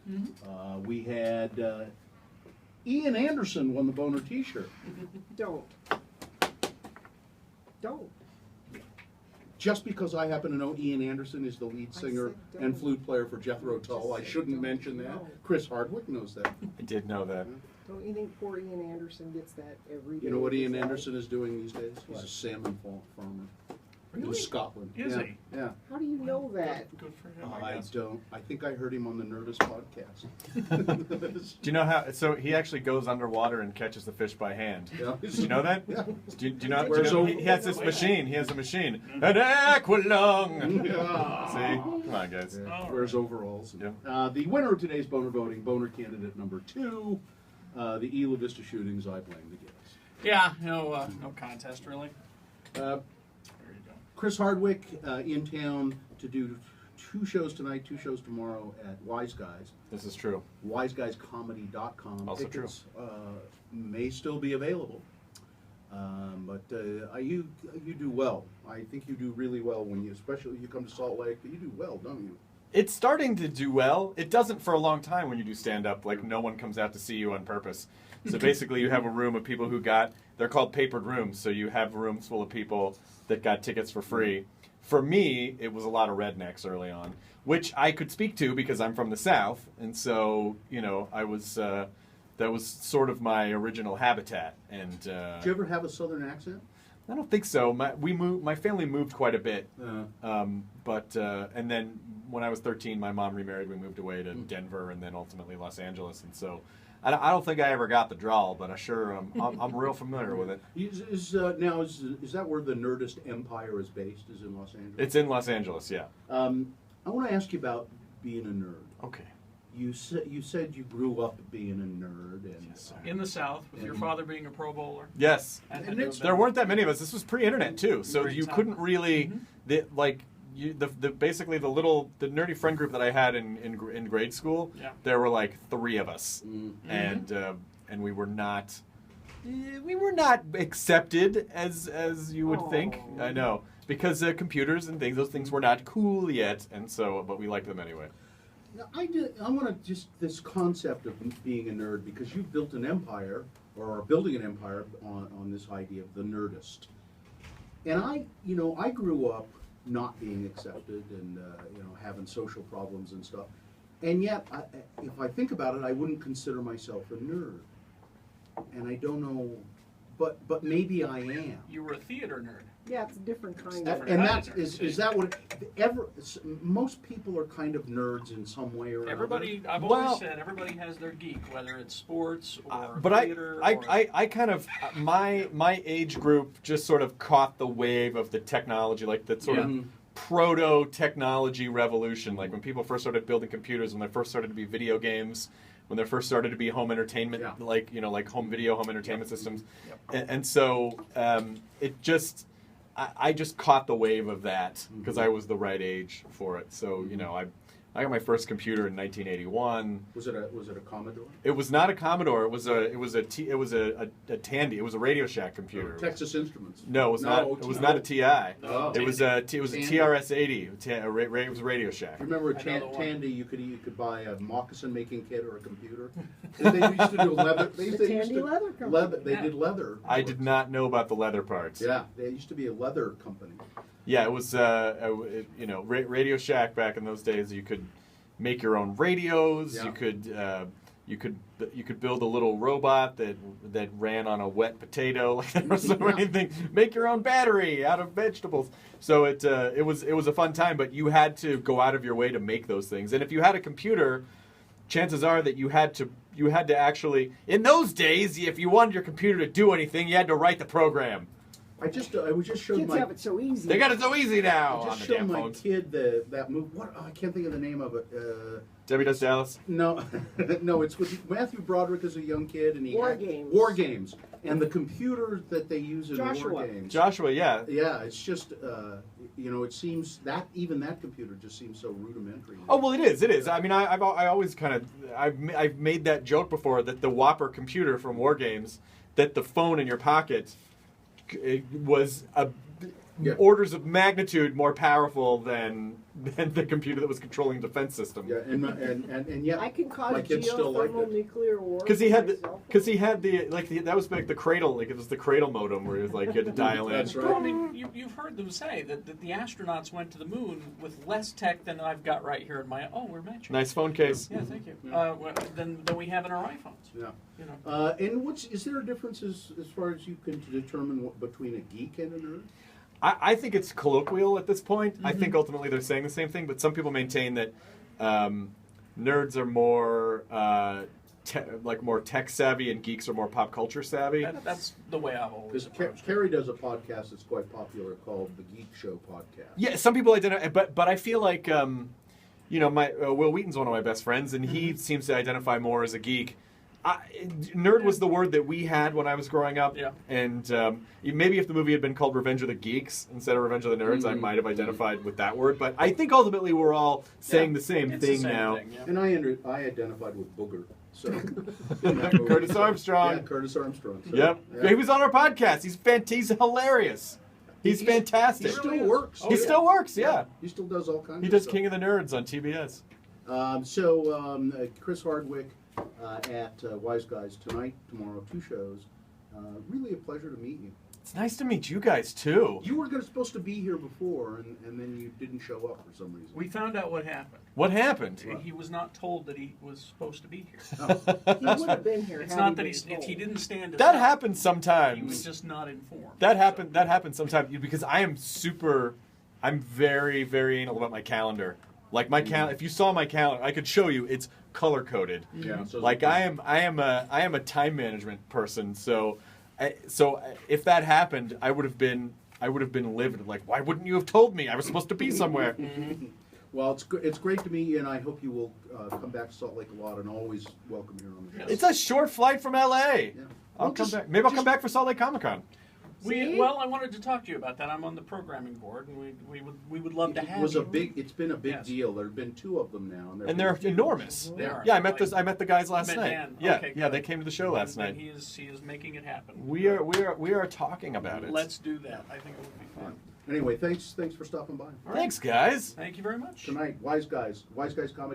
Mm-hmm. We had Ian Anderson won the Boner T-shirt. Don't. Just because I happen to know Ian Anderson is the lead singer and flute player for Jethro Tull, I shouldn't mention that. Chris Hardwick knows that. I did know that. Don't you think poor Ian Anderson gets that every day? You know what Ian Anderson is doing these days? He's a salmon farmer. Really? In Scotland. Is he? Yeah. How do you know that? Good for him. I don't. I think I heard him on the Nerdist podcast. Do you know how? So he actually goes underwater and catches the fish by hand. Yeah. Do you know that? Yeah. Do you know? He has this machine. He has a machine. An aqualung. Yeah. See? Come on, guys. Yeah. Wears overalls. Yeah. The winner of today's boner voting, boner candidate number 2, the Isla Vista shootings. I blame the gas. Yeah, no contest really. Chris Hardwick in town to do 2 shows tonight, 2 shows tomorrow at Wise Guys. This is true. WiseGuysComedy.com. Also Tickets may still be available. But you do well. I think you do really well when especially when you come to Salt Lake. But you do well, don't you? It's starting to do well. It doesn't for a long time when you do stand-up. Like, no one comes out to see you on purpose. So basically you have a room of people who they're called papered rooms. So you have rooms full of people that got tickets for free. For me, it was a lot of rednecks early on, which I could speak to because I'm from the South. And so, I was, that was sort of my original habitat. And Did you ever have a Southern accent? I don't think so. My family moved quite a bit. But and then when I was 13, my mom remarried. We moved away to Denver and then ultimately Los Angeles. And so I don't think I ever got the drawl, but I'm real familiar with it. Is that where the Nerdist empire is based? Is in Los Angeles? It's in Los Angeles, yeah. I want to ask you about being a nerd. Okay. You said you grew up being a nerd, and In the South, with your father being a Pro Bowler. Yes. And There weren't that many of us. This was pre-internet too, so Great you time. couldn't really basically the nerdy friend group that I had in grade school. Yeah. There were like 3 of us, Mm-hmm. and we were not accepted as you would think. I know, because computers and things, those things were not cool yet, and so but we liked them anyway. Now, I want to just this concept of being a nerd, because you've built an empire or are building an empire on this idea of the Nerdist. And I grew up not being accepted and having social problems and stuff. And yet, if I think about it, I wouldn't consider myself a nerd. And I don't know, but maybe I am. You were a theater nerd. Yeah, it's a different kind of. And that is that what most people are kind of nerds in some way or another. Everybody, I've always said, everybody has their geek, whether it's sports or But theater. I kind of my age group just sort of caught the wave of the technology, like the sort of proto technology revolution, like when people first started building computers, when there first started to be video games, when there first started to be home entertainment, like home video, home entertainment systems, and so it just. I just caught the wave of that because I was the right age for it. So I got my first computer in 1981. Was it a Commodore? It was not a Commodore. It was a Tandy. It was a Radio Shack computer. Texas Instruments. No, it was not. It was not a TI. Oh. It was a TRS-80. It was a Radio Shack. Remember a Tandy? You could buy a moccasin making kit or a computer. They used to do leather. They did leather. I did not know about the leather parts. Yeah, they used to be a leather company. Yeah, it was Radio Shack back in those days. You could make your own radios. Yeah. You could build a little robot that ran on a wet potato. Like there was so many things. Make your own battery out of vegetables. So it was a fun time. But you had to go out of your way to make those things. And if you had a computer, chances are that you had to actually, in those days, if you wanted your computer to do anything, you had to write the program. I was just showing Kids have it so easy. They got it so easy now. I just showed my kid that movie. I can't think of the name of it. Debbie Does Dallas? No, no. It's with Matthew Broderick as a young kid, and War Games, and the computer that they use in War Games. Joshua, yeah. Yeah, it's just it seems that even that computer just seems so rudimentary. Oh well, it is. It is. I mean, I always kind of I've made that joke before that the Whopper computer from War Games, that the phone in your pocket. It was orders of magnitude more powerful than the computer that was controlling the defense system. Yeah, and yet I can cause my kids still liked geothermal it. nuclear war. Because he had myself. that was like the cradle, like it was the cradle modem where it was like you had to dial in. That's right. Well, I mean, you've heard them say that the astronauts went to the moon with less tech than I've got right here in my. Oh, we're matching. Nice phone case. Yeah, thank you. Yeah. Than we have in our iPhones. Yeah. You know. And is there a difference as far as you can determine between a geek and a nerd? I think it's colloquial at this point. I think ultimately they're saying the same thing, but some people maintain that nerds are more more tech savvy and geeks are more pop culture savvy. That's the way I've always Because approached it. Carrie does a podcast that's quite popular called the Geek Show Podcast. Yeah, some people identify, but I feel like my Will Wheaton's one of my best friends, and he seems to identify more as a geek. Nerd was the word that we had when I was growing up, and maybe if the movie had been called Revenge of the Geeks instead of Revenge of the Nerds, I might have identified with that word. But I think ultimately we're all saying the same It's thing the same now. thing, yeah. And I identified with Booger. So Curtis Armstrong. Yeah, Curtis Armstrong. So, Yep, yeah. he was on our podcast. He's hilarious. He's fantastic. He still works. He still works. Yeah, He still does all kinds he of does stuff. King of the Nerds on TBS. Chris Hardwick at Wise Guys tonight, tomorrow, 2 shows. Really a pleasure to meet you. It's nice to meet you guys too. You were supposed to be here before, and then you didn't show up for some reason. We found out what happened. What happened? He was not told that he was supposed to be here. He would have been here. It's had not he that been he told. didn't stand. Us That up. happens He was sometimes. just not informed. That happens sometimes because I'm very, very anal about my calendar. Like my if you saw my calendar, I could show you. It's color coded. Yeah. So Like I am a time management person. So if that happened, I would have been livid. Like, why wouldn't you have told me? I was supposed to be somewhere. Well, it's great to meet you, and I hope you will come back to Salt Lake a lot, and always welcome here on the show. It's a short flight from LA. Yeah. I'll come back. Maybe I'll come back for Salt Lake Comic Con. See? Well, I wanted to talk to you about that. I'm on the programming board, and we would love to have you. It's been a big Yes. deal. There have been 2 of them now, And they're huge. enormous. They are. Yeah, I met the guys last Met night. Dan. Yeah, Okay, yeah, good. they came to the show last And night. he is making it happen. We are talking about it. Let's do that. I think it would be fun. Anyway, thanks for stopping by. Thanks, guys. Thank you very much. Tonight, Wise Guys Comedy.